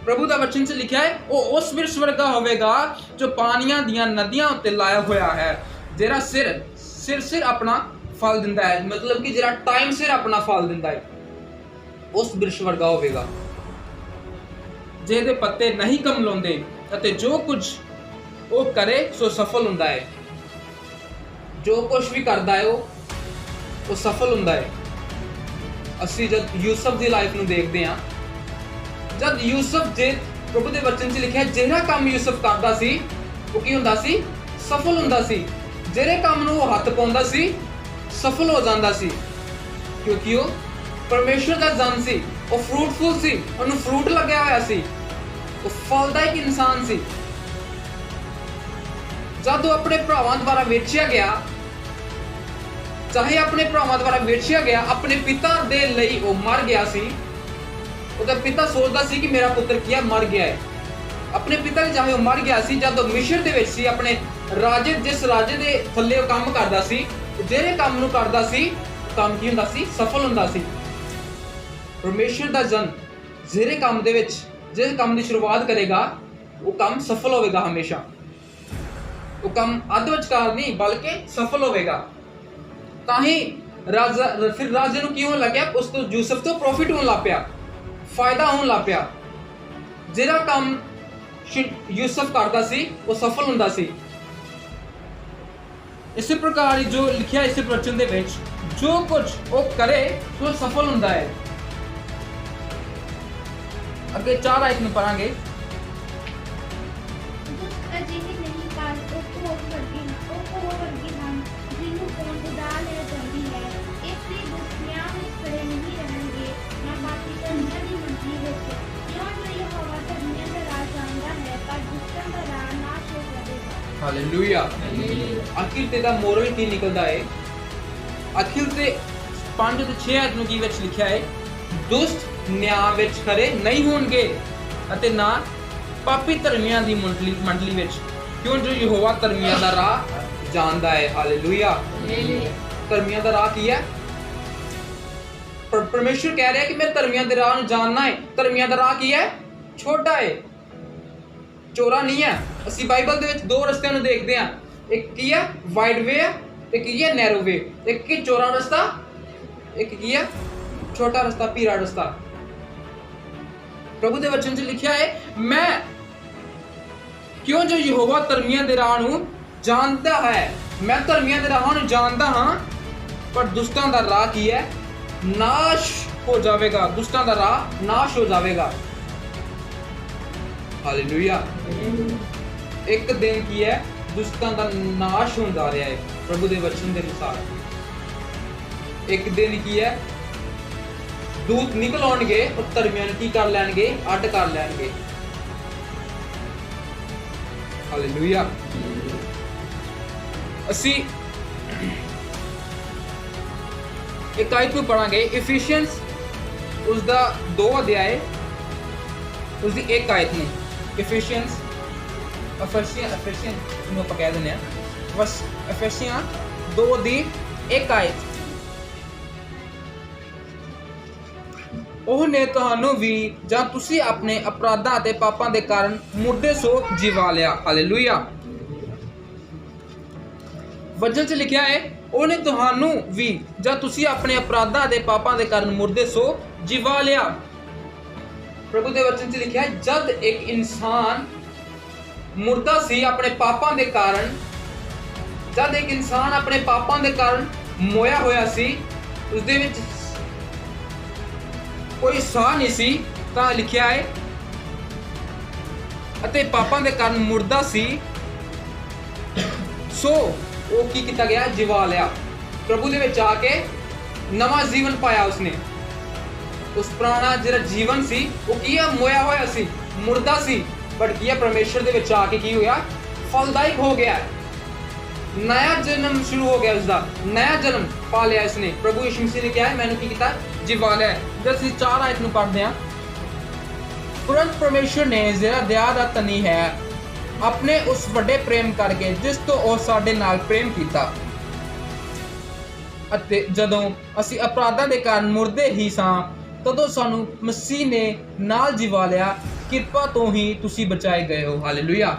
ਪ੍ਰਭੂ ਦਾ ਵਚਨ 'ਚ ਲਿਖਿਆ ਹੈ ਉਹ ਉਸ ਬਿਰਛ ਵਰਗਾ ਹੋਵੇਗਾ ਜੋ ਪਾਣੀਆਂ ਦੀਆਂ ਨਦੀਆਂ ਉੱਤੇ ਲਾਇਆ ਹੋਇਆ ਹੈ, ਜਿਹੜਾ ਸਿਰ ਆਪਣਾ ਫਲ ਦਿੰਦਾ ਹੈ, ਮਤਲਬ ਕਿ ਜਿਹੜਾ ਟਾਈਮ ਸਿਰ ਆਪਣਾ ਫਲ ਦਿੰਦਾ ਹੈ, ਉਸ ਬਿਰਛ ਵਰਗਾ ਹੋਵੇਗਾ ਜਿਹਦੇ ਪੱਤੇ ਨਹੀਂ ਕਮਲਾਉਂਦੇ, ਅਤੇ ਜੋ ਕੁਝ ਉਹ ਕਰੇ ਸੋ ਸਫਲ ਹੁੰਦਾ ਹੈ। ਜੋ ਕੁਝ ਵੀ ਕਰਦਾ ਹੈ ਉਹ ਸਫਲ ਹੁੰਦਾ ਹੈ। ਅਸੀਂ ਜਦ ਯੂਸਫ ਦੀ ਲਾਈਫ ਨੂੰ ਦੇਖਦੇ ਹਾਂ, ਜਦ ਯੂਸਫ ਜੇ ਪ੍ਰਭੂ ਦੇ ਵਚਨ 'ਚ ਲਿਖਿਆ ਜਿਹੜਾ ਕੰਮ ਯੂਸਫ ਕਰਦਾ ਸੀ ਉਹ ਕੀ ਹੁੰਦਾ ਸੀ, ਸਫਲ ਹੁੰਦਾ ਸੀ। ਜਿਹੜੇ ਕੰਮ ਨੂੰ ਉਹ ਹੱਥ ਪਾਉਂਦਾ ਸੀ ਸਫਲ ਹੋ ਜਾਂਦਾ ਸੀ, ਕਿਉਂਕਿ ਉਹ ਪਰਮੇਸ਼ਰ ਦਾ ਜਨ ਸੀ, ਉਹ ਫਰੂਟਫੁਲ ਸੀ, ਉਹਨੂੰ ਫਰੂਟ ਲੱਗਿਆ ਹੋਇਆ ਸੀ, ਉਹ ਫਲਦਾਇਕ ਇਨਸਾਨ ਸੀ। ਜਦ ਉਹ ਆਪਣੇ ਭਰਾਵਾਂ ਦੁਆਰਾ ਵੇਚਿਆ ਗਿਆ, ਚਾਹੇ ਆਪਣੇ ਭਰਾਵਾਂ ਦੁਆਰਾ ਵੇਚਿਆ ਗਿਆ, ਆਪਣੇ ਪਿਤਾ ਦੇ ਲਈ ਉਹ ਮਰ ਗਿਆ ਸੀ। ਉਹਦਾ ਪਿਤਾ ਸੋਚਦਾ ਸੀ ਕਿ ਮੇਰਾ ਪੁੱਤਰ ਕੀ ਮਰ ਗਿਆ ਹੈ। ਆਪਣੇ ਪਿਤਾ ਲਈ ਚਾਹੇ ਉਹ ਮਰ ਗਿਆ ਸੀ, ਜਦ ਉਹ ਮਿਸ਼ਰ ਦੇ ਵਿੱਚ ਸੀ, ਆਪਣੇ ਰਾਜੇ ਜਿਸ ਰਾਜੇ ਦੇ ਥੱਲੇ ਉਹ ਕੰਮ ਕਰਦਾ ਸੀ, ਜਿਹੜੇ ਕੰਮ ਨੂੰ ਕਰਦਾ ਸੀ ਕੰਮ ਕੀ ਹੁੰਦਾ ਸੀ, ਸਫਲ ਹੁੰਦਾ ਸੀ। ਪਰਮੇਸ਼ਰ ਦਾ ਜਨ ਜਿਹੜੇ ਕੰਮ ਦੇ ਵਿੱਚ ਜਿਸ ਕੰਮ ਦੀ ਸ਼ੁਰੂਆਤ ਕਰੇਗਾ ਉਹ ਕੰਮ ਸਫਲ ਹੋਵੇਗਾ ਹਮੇਸ਼ਾ। ਉਹ ਕੰਮ ਅੱਧ ਵਿਚਕਾਰ ਨਹੀਂ ਬਲਕਿ ਸਫਲ ਹੋਵੇਗਾ। ਤਾਂ ਹੀ ਫਿਰ ਰਾਜੇ ਨੂੰ ਕਿਉਂ ਲੱਗਿਆ, ਉਸ ਤੋਂ ਯੂਸਫ ਤੋਂ ਪ੍ਰੋਫਿਟ ਹੋਣ ਲੱਗ ਪਿਆ, ਫਾਇਦਾ ਹੋਣ ਲੱਗ ਪਿਆ। ਜਿਹੜਾ ਕੰਮ ਯੂਸਫ ਕਰਦਾ ਸੀ ਉਹ ਸਫਲ ਹੁੰਦਾ ਸੀ। ਇਸੇ ਪ੍ਰਕਾਰ ਜੋ ਲਿਖਿਆ ਇਸੇ ਵਚਨ ਦੇ ਵਿੱਚ, ਜੋ ਕੁਝ ਉਹ ਕਰੇ ਸੋ ਸਫਲ ਹੁੰਦਾ ਹੈ। ਅੱਗੇ 4 ਆਇਤ ਨੂੰ ਪੜਾਂਗੇ। ਦੁਸ਼ਟ ਅਜਿਹੇ ਨਹੀਂ ਪਰ ਉਹ ਵਰਗੇ ਹਨ ਜਿਹਨੂੰ ਕੌਣ ਉਡਾ ਲੈ ਜਾਂਦੀ ਹੈ। ਇਸ ਲਈ ਦੁਸ਼ਟਿਆਂ ਵਿੱਚ ਖੜੇ ਨਹੀਂ ਰਹਿਣਗੇ, ਨਾ ਬਾਕੀ ਧਰਮੀਆਂ ਦੀ ਮੰਜ਼ਲੀ ਵਿੱਚ। ਕਿਉਂ ਜੋ ਯਹੋਵਾ ਧਰਮੀਆਂ ਦਾ ਰਾਹ ਜਾਣਦਾ ਹੈ, ਪਰ ਦੁਸ਼ਟਾਂ ਦਾ ਰਾਹ ਨਾਸ਼ ਹੋ ਜਾਵੇਗਾ। ਹਾਲੇਲੂਇਆ। ਆਖਿਰ ਤੇ ਦਾ ਮੋਰਲ ਕੀ ਨਿਕਲਦਾ ਹੈ? ਆਖਿਰ ਤੇ 5 ਤੋਂ 6 ਆਇਤ ਨੂੰ ਕੀ ਵਿੱਚ ਲਿਖਿਆ ਹੈ, ਦੁਸ਼ਟ ਨਿਆਂ ਵਿੱਚ ਖੜੇ ਨਹੀਂ ਹੋਣਗੇ ਅਤੇ ਨਾ ਪਾਪੀ ਧਰਮੀਆਂ ਦੀ ਮੰਡਲੀ ਵਿੱਚ, ਕਿਉਂ ਜੋ ਯਹੋਵਾ ਧਰਮੀਆਂ ਦਾ ਰਾਹ ਜਾਣਦਾ ਹੈ। ਹਾਲੇਲੂਇਆ। ਧਰਮੀਆਂ ਦਾ ਰਾਹ ਕੀ ਹੈ? ਪਰਮੇਸ਼ਰ ਕਹਿ ਰਿਹਾ ਕਿ ਮੈਂ ਧਰਮੀਆਂ ਦੇ ਰਾਹ ਨੂੰ ਜਾਣਨਾ ਹੈ। ਧਰਮੀਆਂ ਦਾ ਰਾਹ ਕੀ ਹੈ? ਛੋਟਾ ਹੈ, ਚੋਰਾ ਨਹੀਂ ਹੈ। ਅਸੀਂ ਬਾਈਬਲ ਦੇ ਵਿੱਚ 2 ਰਸਤਿਆਂ ਨੂੰ ਦੇਖਦੇ ਹਾਂ, ਇੱਕ ਕੀ ਹੈ ਵਾਈਡ ਵੇ ਹੈ, ਇੱਕ ਕੀ ਹੈ ਨੈਰੋ ਵੇ। ਇੱਕ ਕੀ ਚੋਰਾ ਰਸਤਾ, ਇੱਕ ਕੀ ਹੈ ਛੋਟਾ ਰਸਤਾ, ਪੀਰਾ ਰਸਤਾ। ਪ੍ਰਭੂ ਦੇ ਵਚਨ 'ਚ ਲਿਖਿਆ ਹੈ, ਮੈਂ ਕਿਉਂ ਜੋ ਯਹੋਵਾ ਧਰਮੀਆਂ ਦੇ ਰਾਹ ਨੂੰ ਜਾਣਦਾ ਹੈ, ਮੈਂ ਧਰਮੀਆਂ ਦੇ ਰਾਹਾਂ ਨੂੰ ਜਾਣਦਾ ਹਾਂ, ਪਰ ਦੁਸ਼ਟਾਂ ਦਾ ਰਾਹ ਕੀ ਹੈ? ਨਾਸ਼ ਹੋ ਜਾਵੇਗਾ, ਦੁਸ਼ਟਾਂ ਦਾ ਰਾਹ ਨਾਸ਼ ਹੋ ਜਾਵੇਗਾ। ਹਾਲੇਲੂਇਆ। ਇੱਕ ਦਿਨ ਕੀ ਹੈ, ਦੁਸ਼ਟਾਂ ਦਾ ਨਾਸ਼ ਹੋਣ ਜਾ ਰਿਹਾ ਹੈ ਪ੍ਰਭੂ ਦੇ ਵਚਨ ਦੇ ਅਨੁਸਾਰ। ਇੱਕ ਦਿਨ ਕੀ ਹੈ, ਦੂਤ ਨਿਕਲ ਆਉਣਗੇ ਔਰ ਧਰਮੀਆਂ ਨੂੰ ਕੀ ਕਰ ਲੈਣਗੇ, ਅੱਡ ਕਰ ਲੈਣਗੇ। ਹਾਲੇਲੂਇਆ। ਅਸੀਂ ਇੱਕ ਆਇਤ ਨੂੰ ਪੜਾਂਗੇ, ਇਫੀਸ਼ੀਅੰਸ ਉਸ ਦਾ 2 ਅਧਿਆਏ ਉਸ ਦੀ 1 ਆਇਤ ਨੂੰ। ਇਫੀਸ਼ੀਅੰਸ ਨੂੰ ਆਪਾਂ ਕਹਿ ਦਿੰਦੇ ਆ, ਬਸ ਇਫੀਸ਼ੀਅਨ 2 ਦੀ 1 ਆਇਤ। ਉਹਨੇ ਤੁਹਾਨੂੰ ਵੀ ਜਾਂ ਤੁਸੀਂ ਆਪਣੇ ਅਪਰਾਧਾਂ ਅਤੇ ਪਾਪਾਂ ਦੇ ਕਾਰਨ ਮੁਰਦੇ ਸੋ ਜਿਵਾ ਲਿਆ। ਹਾਲੇਲੂਇਆ। ਵਚਨ 'ਚ ਲਿਖਿਆ ਹੈ, ਉਹਨੇ ਤੁਹਾਨੂੰ ਵੀ ਜਾਂ ਤੁਸੀਂ ਆਪਣੇ ਅਪਰਾਧਾਂ ਅਤੇ ਪਾਪਾਂ ਦੇ ਕਾਰਨ ਮੁਰਦੇ ਸੋ ਜਿਵਾ ਲਿਆ। ਪ੍ਰਭੂ ਦੇ ਵਚਨ 'ਚ ਲਿਖਿਆ ਹੈ, ਜਦ ਇੱਕ ਇਨਸਾਨ ਮੁਰਦਾ ਸੀ ਆਪਣੇ ਪਾਪਾਂ ਦੇ ਕਾਰਨ, ਜਦ ਇੱਕ ਇਨਸਾਨ ਆਪਣੇ ਪਾਪਾਂ ਦੇ ਕਾਰਨ ਮੋਇਆ ਹੋਇਆ ਸੀ, ਉਸਦੇ ਵਿੱਚ ਕੋਈ ਸਾਹ ਨਹੀਂ ਸੀ, ਤਾਂ ਲਿਖਿਆ ਹੈ ਅਤੇ ਪਾਪਾਂ ਦੇ ਕਾਰਨ ਮੁਰਦਾ ਸੀ, ਸੋ ਉਹ ਕੀ ਕੀਤਾ ਗਿਆ, ਜਿਵਾ ਲਿਆ। ਪ੍ਰਭੂ ਦੇ ਵਿੱਚ ਆ ਕੇ ਨਵਾਂ ਜੀਵਨ ਪਾਇਆ ਉਸਨੇ। ਉਸ ਪੁਰਾਣਾ ਜਿਹੜਾ ਜੀਵਨ ਸੀ ਉਹ ਕੀ ਹੈ, ਮੋਇਆ ਹੋਇਆ ਸੀ, ਮੁਰਦਾ ਸੀ, ਬਟ ਕੀ ਹੈ, ਪਰਮੇਸ਼ਰ ਦੇ ਵਿੱਚ ਆ ਕੇ ਕੀ ਹੋਇਆ, ਫਲਦਾਇਕ ਹੋ ਗਿਆ। ਨया जन्म शुरू हो गया, उसका नया जन्म पा लिया इसने। प्रभु यीशु मसीह ने क्या है, मैंने की किया, जिवा लिया है। जब ਅਸੀਂ 4 ਆਇਤ ਨੂੰ ਪੜ੍ਹਦੇ ਹਾਂ, ਤੁਰੰਤ ਪਰਮੇਸ਼ਰ ਨੇ ਜਿਹੜਾ ਦਇਆ ਦਾ ਧਨੀ ਹੈ ਆਪਣੇ ਉਸ ਵੱਡੇ ਪ੍ਰੇਮ ਕਰਕੇ ਜਿਸ ਤੋਂ ਉਹ ਸਾਡੇ ਨਾਲ ਪ੍ਰੇਮ ਕੀਤਾ, ਅਤੇ ਜਦੋਂ ਅਸੀਂ ਅਪਰਾਧਾਂ ਦੇ ਕਾਰਨ ਮੁਰਦੇ ਹੀ ਸਾਂ ਤਦੋਂ ਸਾਨੂੰ ਮਸੀਹ ਨੇ ਨਾਲ ਜਿਵਾ ਲਿਆ। ਕਿਰਪਾ ਤੋਂ ਹੀ ਤੁਸੀਂ ਬਚਾਏ ਗਏ ਹੋ। ਹਾਲੇਲੂਇਆ।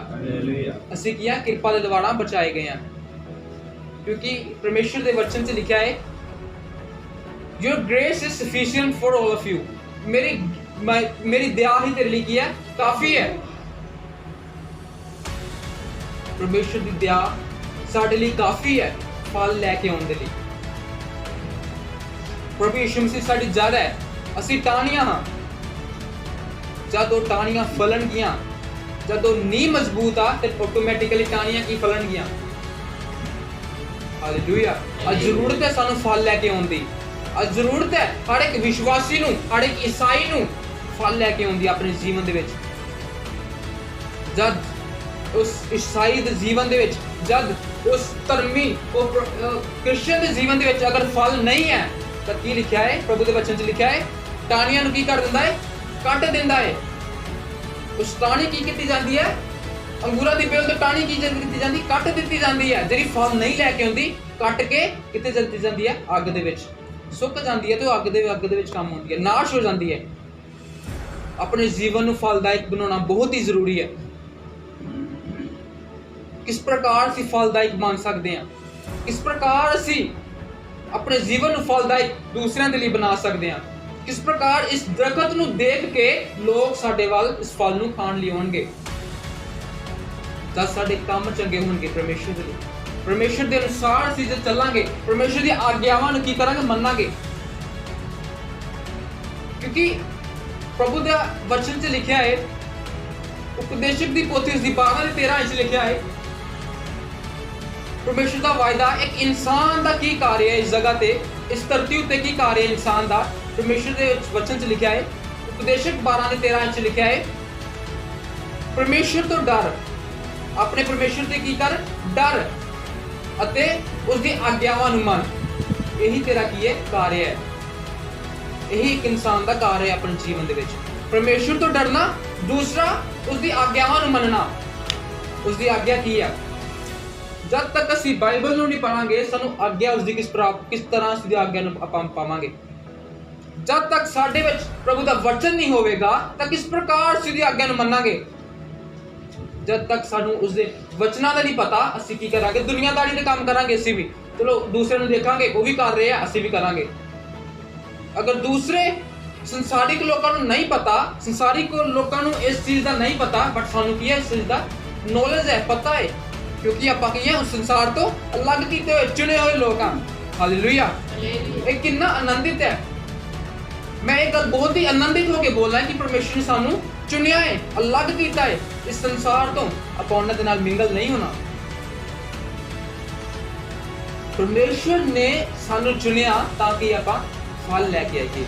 ਅਸੀਂ ਕੀ ਹੈ, ਕਿਰਪਾ ਦੇ ਦੁਆਰਾ ਬਚਾਏ ਗਏ ਹਾਂ, क्योंकि परमेश्वर के वचन से लिखा है, Your grace is sufficient for all of you। मेरी दया ही तेरे लिए की है, काफी है। परमेश्वर की दया साडे लिए काफी है फल लैके आने के लिए। प्रभु यीशु मसीह साडी जड़ है, असी टाहनियां हाँ। जब वो टाहनियां फलनगियां, जब वो नींह मजबूत आ तो ऑटोमैटिकली टाहनियां की फलनगियां। हालेलुया। आज जरूरत है सानू फल लैके आउण दी। आज जरूरत है हर एक विश्वासी नू, हर एक ईसाई नू फल लैके आउण दी अपने जीवन दे विच। जद उस ईसाई दे जीवन दे विच, जद उस धर्मी क्रिश्चियन दे जीवन दे विच अगर फल नहीं है तो की लिखा है, प्रभु दे वचन च लिखा है, टाहनियां नू की कर दिंदा है, कट दिंदा है। उस टाहनी की कीती जांदी है, अंगूरा दी बेल ते टाहनी की कीती जांदी, कट दित्ती जांदी है। ਜਿਹੜੀ ਫਲ ਨਹੀਂ ਲੈ ਕੇ ਆਉਂਦੀ ਕੱਟ ਕੇ ਕਿੱਥੇ ਦਿੱਤੀ ਜਾਂਦੀ ਹੈ, ਅੱਗ ਦੇ ਵਿੱਚ ਸੁੱਕ ਜਾਂਦੀ ਹੈ ਤੇ ਉਹ ਅੱਗ ਦੇ ਵਿੱਚ ਕੰਮ ਆਉਂਦੀ ਹੈ, ਨਾਸ਼ ਹੋ ਜਾਂਦੀ ਹੈ। ਆਪਣੇ ਜੀਵਨ ਨੂੰ ਫਲਦਾਇਕ ਬਣਾਉਣਾ ਬਹੁਤ ਹੀ ਜ਼ਰੂਰੀ ਹੈ। ਕਿਸ ਪ੍ਰਕਾਰ ਅਸੀਂ ਫਲਦਾਇਕ ਬਣ ਸਕਦੇ ਹਾਂ, ਕਿਸ ਪ੍ਰਕਾਰ ਅਸੀਂ ਆਪਣੇ ਜੀਵਨ ਨੂੰ ਫਲਦਾਇਕ ਦੂਸਰਿਆਂ ਦੇ ਲਈ ਬਣਾ ਸਕਦੇ ਹਾਂ, ਕਿਸ ਪ੍ਰਕਾਰ ਇਸ ਦਰਖਤ ਨੂੰ ਦੇਖ ਕੇ ਲੋਕ ਸਾਡੇ ਵੱਲ ਇਸ ਫਲ ਨੂੰ ਖਾਣ ਲਈ ਆਉਣਗੇ। जब साडे काम चंगे होंगे परमेश्वर दे लिए, परमेश्वर दे अनुसार असीं जे चलांगे, परमेश्वर दी आग्यावां नूं की करांगे, मन्नांगे। क्योंकि प्रभु दे वचन च लिखिया है, उपदेशक दी पोथी उसदी 12:13 च लिखिया है, परमेश्वर दा वायदा एक इंसान दा की कार्य है इस जगह ते, इस धरती उत्ते की कार्य है इंसान दा। परमेश्वर दे वचन च लिखिया है, उपदेशक 12:13 च लिखिया है, परमेश्वर तो डर, अपने परमेश्वर से की कर, डर अते उसकी आग्यावां नूं मन। यही तेरा की है, कार्य है। यही एक इंसान का कार्य है अपने जीवन दे विच, परमेश्वर तो डरना, दूसरा उसकी आग्यावां नूं मनना। उसकी आग्या की है, जब तक असीं बाइबल नूं नहीं पढ़ांगे सानूं आग्या उसकी किस तरह उसकी आग्या नूं आपां पावांगे। जब तक साडे विच प्रभु दा वचन नहीं होवेगा तां किस प्रकार उसकी आग्या नूं मन्नांगे। जब तक सानू उसके वचना का नहीं पता, असी की करांगे, दुनियादारी के काम करांगे। असी भी चलो दूसरे नूं देखांगे, वो भी कर रहे हैं, असी भी करांगे। अगर दूसरे संसारिक लोगों को नहीं पता, संसारिक लोगों को इस चीज़ का नहीं पता, बट सानू की है इस चीज़ का नॉलेज है, पता है, क्योंकि आपां की है उस संसार तो अलग किए हुए चुने हुए लोग हैं। हालेलुया। एक कितना आनंदित है मैं एक गल बहुत ही आनंदित होकर बोलना है कि परमेश्वर ने सानू चुनिया है, अलग किया है इस संसार तो। ਆਪਾਂ ਉਹਨਾਂ ਦੇ ਨਾਲ ਮਿੰਗਲ नहीं होना। परमेश्वर ने सानू चुनिया ताकि ਆਪਾਂ फल लेके आइए।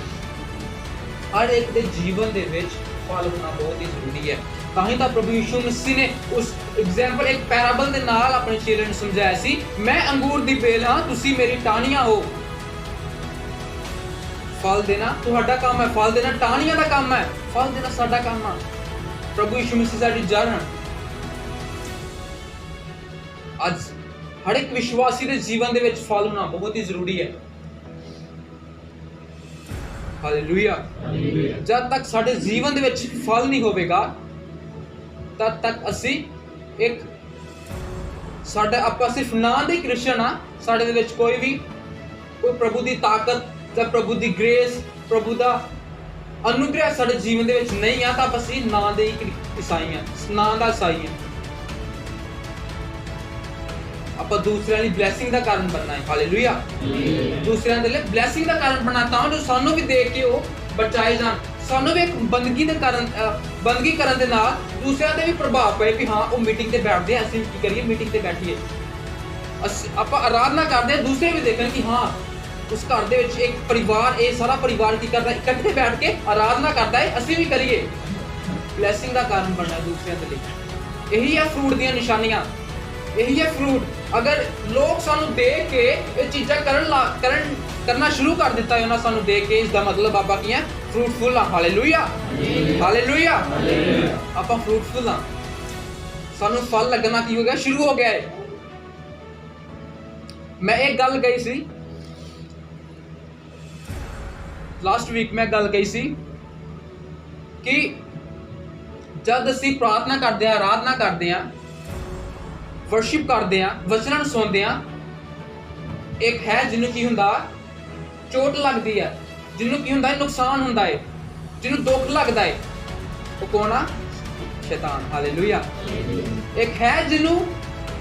हर एक के जीवन दे विच फल होना बहुत ही जरूरी है। ताही ਤਾਂ प्रभु यीशु मसीह ने उस एग्जाम्पल एक पैराबल ਦੇ ਨਾਲ ਆਪਣੇ ਚੇਲਿਆਂ ਨੂੰ ਸਮਝਾਇਆ ਸੀ, मैं अंगूर ਦੀ बेल ਹਾਂ, ਤੁਸੀਂ ਮੇਰੀ ਟਾਹਣੀਆਂ ਹੋ। फल देना तुहाडा काम है, फल देना टाहणियां दा काम है, फल देना साडा काम है। प्रभु यीशु मसीह साडी जड़ है। आज हर एक विश्वासी दे जीवन दे विच फल होना बहुत ही जरूरी है। हालेलुया। जब तक साडे जीवन दे विच फल नहीं होवेगा तब तक असी एक साडा आपां सिर्फ नां दे क्रिश्चियन आ, साडे दे विच कोई प्रभु दी ताकत जब प्रभु दी ग्रेस, प्रभु दा अनुग्रह साडे जीवन दे विच नहीं आ, तां असीं नां दे ईसाई हां, नां दा ईसाई हां। आपां दूसरिਆਂ ਲਈ ब्लैसिंग दा कारण बनना है। हालेलुया। दूसरिਆਂ ਦੇ ਲਈ ब्लैसिंग दा कारण बनना ਤਾਂ ਜੋ ਸਾਨੂੰ ਵੀ ਦੇਖ ਕੇ ਉਹ ਬਚਾਏ ਜਾਣ, ਸਾਨੂੰ ਵੀ ਇੱਕ ਬੰਦਗੀ ਦੇ ਕਾਰਨ ਬੰਦਗੀ ਕਰਨ ਦੇ ਨਾਲ ਦੂਸਰਿਆਂ ਤੇ ਵੀ ਪ੍ਰਭਾਵ ਪਏ ਕਿ ਹਾਂ ਉਹ ਮੀਟਿੰਗ ਤੇ ਬੈਠਦੇ ਆ, ਅਸੀਂ ਕੀ ਕਰੀਏ ਮੀਟਿੰਗ ਤੇ ਬੈਠੀਏ। ਆਪਾਂ ਆਰਾਧਨਾ ਕਰਦੇ ਆ, ਦੂਸਰੇ ਵੀ ਦੇਖਣ ਕਿ ਹਾਂ उस घर दे विच एक परिवार, ये सारा परिवार की करता है, इकट्ठे बैठ के आराधना करता है, असीं भी करिए। ब्लैसिंग का कारण बनना दूसरे के लिए। यही है फ्रूट दी निशानियां, यही है फ्रूट। अगर लोग सानू देख के ये चीज़ां करना शुरू कर दिता है, उन्होंने सानू देख के, इसका मतलब आपां की है फ्रूटफुल हाँ। Hallelujah, hallelujah. आपां फ्रूटफुल हाँ, सानू फल लगना की हो गया, शुरू हो गया है। मैं एक गल कही सी लास्ट वीक, मैं गल कही सी कि जब असीं प्रार्थना करते हैं, आराधना करते हैं, वर्शिप करते हैं, वचन सुनते हैं, एक है जिन्हों की हुंदा चोट लगती है, जिन्हों की हुंदा नुकसान हुंदा है, जिन्हों दुख लगता है, वो कौन आ? शैतान। हालेलुया। एक है जिन्हों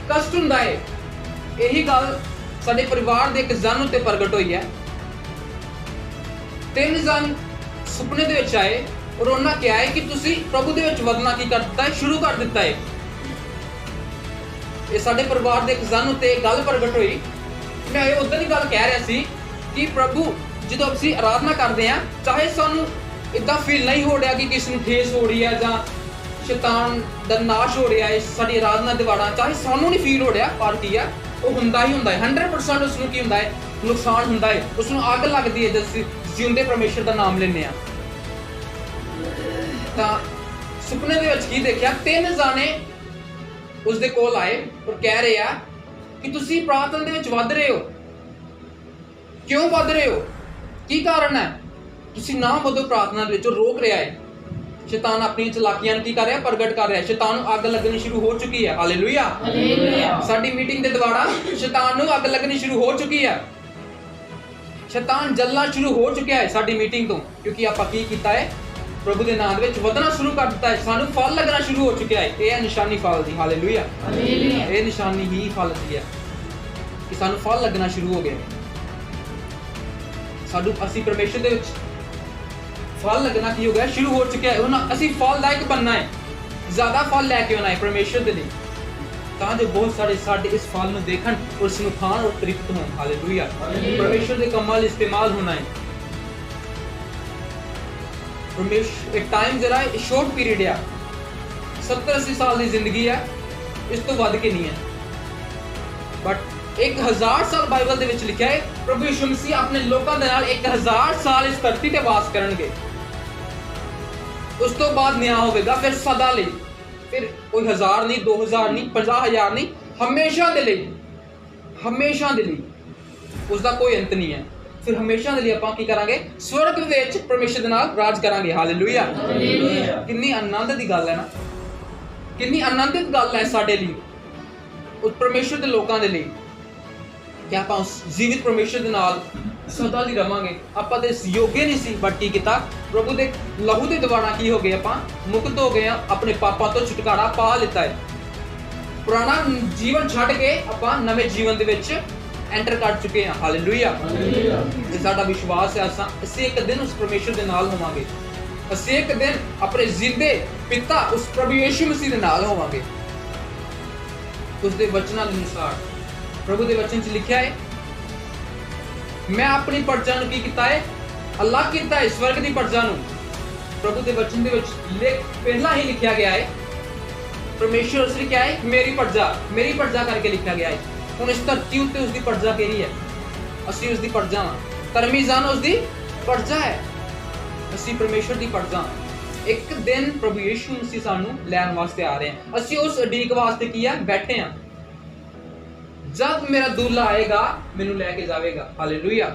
कष्ट हुंदा है। यही गल साडे परिवार दे एक जन उत्ते प्रगट हुई है। 3 जन सुपने दे विच आए और उन्होंने कहा है कि तुसी प्रभु दे विच वधना की कर दिता है, शुरू कर दिता है। ये साडे परिवार दे एक जन उत्ते गल प्रगट हुई। मैं उधर ही गल कह रहा सी कि प्रभु जो असीं आराधना करते हैं, चाहे सानू इदां फील नहीं हो रहा कि किसी नूं ठेस हो रही है जां शैतान दा नाश हो रहा है साडी आराधना दे वाड़ा, चाहे सानू नहीं फील हो रहा, पर की है वो हुंदा ही हुंदा है। 100% उसनूं की हुंदा है, नुकसान हुंदा है, उसनूं अग लगदी है जद जिंदे परमेश्वर का नाम लेने आ। तां सुपने दे विच की देखिया, 3 जाने उसदे कोल आए और कह रहे आ कि तुसी प्रार्थना दे विच वध रहे हो, क्यों वध रहे हो, की कारण है? तुसी ना वधो प्रार्थना दे विच, रोक रहा है। शैतान अपनी चलाकियां की कर रहा है, प्रगट कर रहा है। शैतान नूं अग लगनी शुरू हो चुकी है। हालेलुया। साडी मीटिंग दे द्वारा शैतान नूं अग लगनी शुरू हो चुकी है। शैतान जलना शुरू हो चुका है साडी मीटिंग तो, क्योंकि आपां की कीता है, प्रभु दे नाम दे विच वधना शुरू कर दिता है, सानू फल लगना शुरू हो चुका है। ये निशानी फल दी। हालेलुया। ये निशानी ही फल दी है कि सानू फल लगना शुरू हो गया। साडू असीं परमेश्वर दे विच फल लगना की हो गया, शुरू हो चुका है। हुण असीं फलदायक बनना है, ज्यादा फल लैके आना है परमेश्वर दे लई, तां जो बहुत सारे इस फल नूं देखण और इसनूं खाण और तृप्त होण। हालेलुया। परमेश्वर दे कमाल इस्तेमाल होना है। परमेश्वर एक टाइम जरा शॉर्ट पीरियड है, 70-80 साल की जिंदगी है, इस तो वध के नहीं है, बट 1000 साल बाइबल दे विच लिखा है, प्रभु यीशु मसीह अपने लोकां दे नाल 1000 साल इस धरती ते वास करनगे, उस तो बाद न्याय होवेगा, फिर सदा लई, फिर कोई 1000 नहीं, 2000 नहीं, 50,000 नहीं, हमेशा दे लई, हमेशा दे लई, उसका कोई अंत नहीं है। फिर हमेशा दे लई आपां की करांगे, स्वर्ग विच परमेश्वर दे नाल राज करांगे। हालेलुया। कितनी आनंद दी गल है ना, कितनी आनंदित गल है साडे लई, उस परमेश्वर दे लोकां दे लई कि आपां उस जीवित परमेश्वर दे नाल सदा लई रवांगे। आपां दे योग्य नहीं सी, बट की कीता, प्रभु दे लहू दे दवारा की हो गए, आपां मुक्त हो गए, अपने पापां तो छुटकारा पा लिता है। पुराना जीवन छड्ड के आपां नवे जीवन दे विच ਐਂਟਰ ਕਰ ਚੁੱਕੇ ਹਾਂ। ਹਾਲੇਲੂਇਆ। ਇਹ ਸਾਡਾ ਵਿਸ਼ਵਾਸ ਹੈ, ਅਸੀਂ ਇੱਕ ਦਿਨ ਉਸ ਪਰਮੇਸ਼ਰ ਦੇ ਨਾਲ ਹੋਵਾਂਗੇ। ਅਸੀਂ ਇੱਕ ਦਿਨ ਆਪਣੇ ਜ਼ਿੰਦੇ ਪਿਤਾ ਉਸ ਪ੍ਰਭੂ ਯਿਸੂ ਮਸੀਹ ਦੇ ਨਾਲ ਹੋਵਾਂਗੇ। ਉਸ ਦੇ ਵਚਨਾਂ ਦੇ ਅਨੁਸਾਰ ਪ੍ਰਭੂ ਦੇ ਵਚਨ 'ਚ ਲਿਖਿਆ ਹੈ, ਮੈਂ ਆਪਣੀ ਪਰਜਾ ਨੂੰ ਕੀ ਕੀਤਾ ਹੈ? ਅਲੱਗ ਕੀਤਾ ਹੈ, ਸਵਰਗ ਦੀ ਪਰਜਾ ਨੂੰ। ਪ੍ਰਭੂ ਦੇ ਵਚਨ ਦੇ ਵਿੱਚ ਪਹਿਲਾਂ ਹੀ ਲਿਖਿਆ ਗਿਆ ਹੈ, ਪਰਮੇਸ਼ਰ ਉਸ ਨੇ ਕਿਹਾ ਹੈ ਮੇਰੀ ਪਰਜਾ ਕਰਕੇ ਲਿਖਿਆ ਗਿਆ ਹੈ। ਹੁਣ ਇਸ ਧਰਤੀ ਉੱਤੇ ਉਸ ਦੀ ਪਰਜਾ ਕਿਹੜੀ ਹੈ? ਅਸੀਂ ਉਸ ਦੀ ਪਰਜਾ ਹਾਂ। ਧਰਮੀ ਜਨ ਉਸ ਦੀ ਪਰਜਾ ਹੈ, ਅਸੀਂ ਪਰਮੇਸ਼ਰ ਦੀ ਪਰਜਾ। ਇੱਕ ਦਿਨ ਪ੍ਰਭੂ ਯਿਸੂ ਮਸੀਹ ਸਾਨੂੰ ਲੈਣ ਵਾਸਤੇ ਆ ਰਹੇ ਹਨ। ਅਸੀਂ ਉਸ ਉਡੀਕ ਵਾਸਤੇ ਕੀ ਆ? ਬੈਠੇ ਹਾਂ। ਜਦ ਮੇਰਾ ਦੂਲਾ ਆਏਗਾ ਮੈਨੂੰ ਲੈ ਕੇ ਜਾਵੇਗਾ। ਹਾਲੇਲੂਇਆ।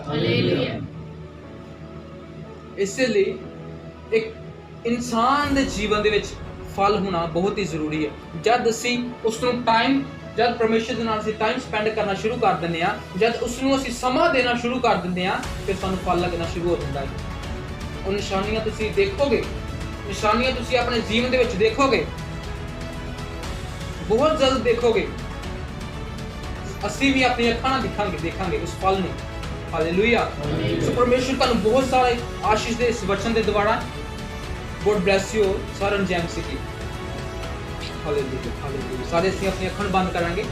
ਇਸੇ ਲਈ ਇੱਕ ਇਨਸਾਨ ਦੇ ਜੀਵਨ ਦੇ ਵਿੱਚ ਫਲ ਹੋਣਾ ਬਹੁਤ ਹੀ ਜ਼ਰੂਰੀ ਹੈ। ਜਦ ਅਸੀਂ ਉਸ ਨੂੰ ਜਦ ਪਰਮੇਸ਼ਰ ਦੇ ਨਾਲ ਅਸੀਂ ਟਾਈਮ ਸਪੈਂਡ ਕਰਨਾ ਸ਼ੁਰੂ ਕਰ ਦਿੰਦੇ ਹਾਂ, ਜਦ ਉਸ ਨੂੰ ਅਸੀਂ ਸਮਾਂ ਦੇਣਾ ਸ਼ੁਰੂ ਕਰ ਦਿੰਦੇ ਹਾਂ, ਫਿਰ ਸਾਨੂੰ ਫਲ ਲੱਗਣਾ ਸ਼ੁਰੂ ਹੋ ਜਾਂਦਾ ਹੈ। ਉਹ ਨਿਸ਼ਾਨੀਆਂ ਤੁਸੀਂ ਦੇਖੋਗੇ, ਨਿਸ਼ਾਨੀਆਂ ਤੁਸੀਂ ਆਪਣੇ ਜੀਵਨ ਦੇ ਵਿੱਚ ਦੇਖੋਗੇ, ਬਹੁਤ ਜਲਦ ਦੇਖੋਗੇ। ਅਸੀਂ ਵੀ ਆਪਣੀ ਅੱਖਾਂ ਨਾਲ ਦੇਖਾਂਗੇ ਉਸ ਫਲ ਨੂੰ। ਹਾਲੇਲੂਇਆ। ਸੋ ਪਰਮੇਸ਼ਰ ਤੁਹਾਨੂੰ ਬਹੁਤ ਸਾਰੇ ਆਸ਼ੀਸ਼ ਦੇ ਇਸ ਵਚਨ ਦੇ ਦੁਆਰਾ। ਗੋਡ ਬlesਸ ਯੂ ਸਾਰਿਆਂ ਨੂੰ ਜੈ ਮਸੀਹ ਦੀ। ਹਾਲੇਲੂਇਆ। ਸਾਰੇ ਅਸੀਂ ਆਪਣੀ ਅੱਖਾਂ ਬੰਦ ਕਰਾਂਗੇ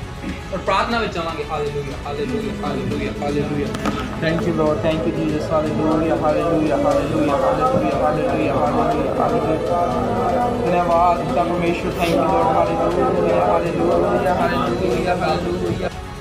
ਔਰ ਪ੍ਰਾਰਥਨਾ ਵਿੱਚ ਜਾਵਾਂਗੇ। Hallelujah. Thank you, Lord. Thank you, Jesus. Hallelujah. धन्यवाद परमेश्वर। Thank you, Lord. Hallelujah.